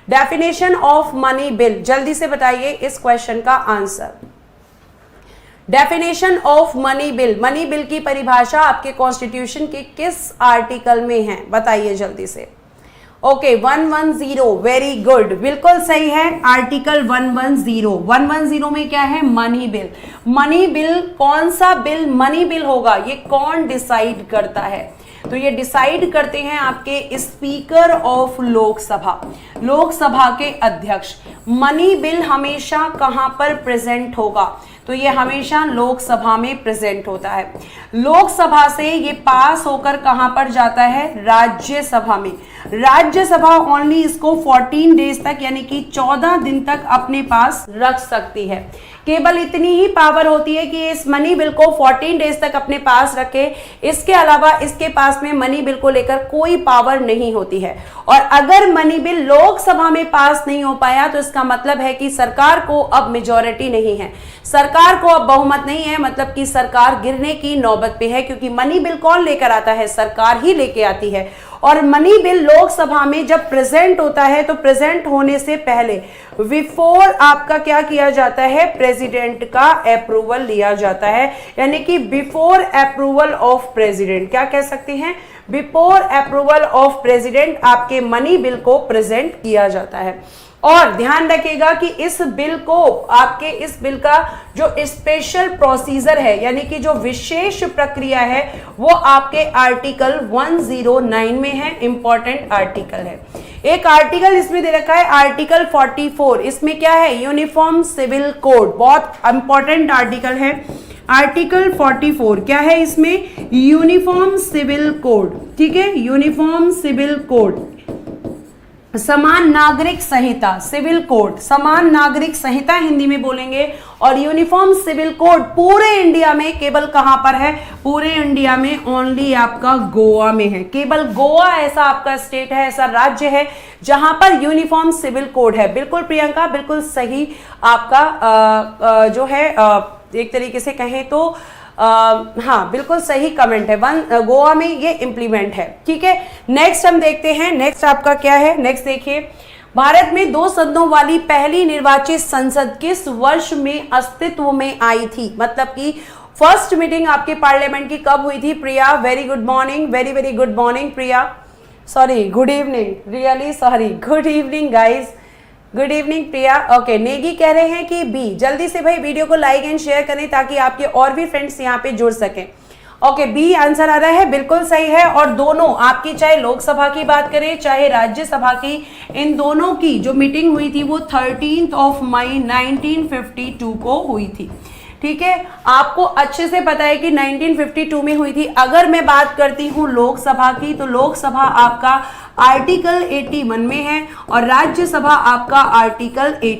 Definition of money bill, जल्दी से बताइए इस क्वेश्चन का answer. Definition of money bill, money bill की परिभाषा आपके कॉन्स्टिट्यूशन के किस आर्टिकल में है, बताइए जल्दी से। ओके 110, वेरी गुड, बिल्कुल सही है, आर्टिकल 110। 110 में क्या है, मनी बिल। मनी बिल कौन सा बिल मनी बिल होगा, ये कौन डिसाइड करता है, तो ये डिसाइड करते हैं आपके स्पीकर ऑफ लोकसभा, लोकसभा के अध्यक्ष। मनी बिल हमेशा कहां पर प्रेजेंट होगा, तो ये हमेशा लोकसभा में प्रेजेंट होता है। लोकसभा से ये पास होकर कहां पर जाता है, राज्यसभा में। राज्यसभा ओनली इसको 14 डेज तक यानी कि 14 दिन तक अपने पास रख सकती है। केवल इतनी ही पावर होती है कि इस मनी बिल को 14 डेज तक अपने पास रखे, इसके अलावा इसके पास में मनी बिल को लेकर कोई पावर नहीं होती है। और अगर मनी बिल लोकसभा में पास नहीं हो पाया तो इसका मतलब है कि सरकार को अब मेजॉरिटी नहीं है, सरकार को अब बहुमत नहीं है, मतलब कि सरकार गिरने की नौबत पे है, क्योंकि मनी बिल कौन लेकर आता है, सरकार ही लेके आती है। और मनी बिल लोकसभा में जब प्रेजेंट होता है तो प्रेजेंट होने से पहले बिफोर आपका क्या किया जाता है, प्रेसिडेंट का अप्रूवल लिया जाता है, यानी कि बिफोर अप्रूवल ऑफ प्रेसिडेंट, क्या कह सकते हैं, बिफोर अप्रूवल ऑफ प्रेसिडेंट आपके मनी बिल को प्रेजेंट किया जाता है। और ध्यान रखिएगा कि इस बिल को, आपके इस बिल का जो स्पेशल प्रोसीजर है यानी कि जो विशेष प्रक्रिया है वो आपके आर्टिकल 109 में है, इंपॉर्टेंट आर्टिकल है। एक आर्टिकल इसमें दे रखा है आर्टिकल 44, इसमें क्या है, यूनिफॉर्म सिविल कोड, बहुत इंपॉर्टेंट आर्टिकल है। आर्टिकल 44 क्या है, इसमें यूनिफॉर्म सिविल कोड, ठीक है, यूनिफॉर्म सिविल कोड, समान नागरिक संहिता, सिविल कोड, समान नागरिक संहिता हिंदी में बोलेंगे। और यूनिफॉर्म सिविल कोड पूरे इंडिया में केवल कहां पर है, पूरे इंडिया में ओनली आपका गोवा में है। केवल गोवा ऐसा आपका स्टेट है, ऐसा राज्य है जहां पर यूनिफॉर्म सिविल कोड है। बिल्कुल प्रियंका, बिल्कुल सही आपका जो है एक तरीके से कहें तो हाँ बिल्कुल सही कमेंट है, गोवा में ये इंप्लीमेंट है, ठीक है। नेक्स्ट हम देखते हैं, नेक्स्ट आपका क्या है, नेक्स्ट देखिए, भारत में 2 सदनों वाली पहली निर्वाचित संसद किस वर्ष में अस्तित्व में आई थी, मतलब कि फर्स्ट मीटिंग आपके पार्लियामेंट की कब हुई थी। Priya very good morning, very very good morning Priya, sorry good evening, really sorry, good evening guys, good evening Priya. Okay Negi कह रहे हैं कि बी, जल्दी से भाई वीडियो को लाइक एंड शेयर करें ताकि आपके और भी फ्रेंड्स यहाँ पे जुड़ सकें। ओके बी आंसर आ रहा है, बिल्कुल सही है। और दोनों आपकी, चाहे लोकसभा की बात करें चाहे राज्यसभा की, इन दोनों की जो मीटिंग हुई थी वो 13 मई 1952 को हुई थी, ठीक है। आपको अच्छे से पता है कि 1952 में हुई थी। अगर मैं बात करती हूँ लोकसभा की, तो लोकसभा आपका आर्टिकल 81 में है और राज्यसभा आपका आर्टिकल 80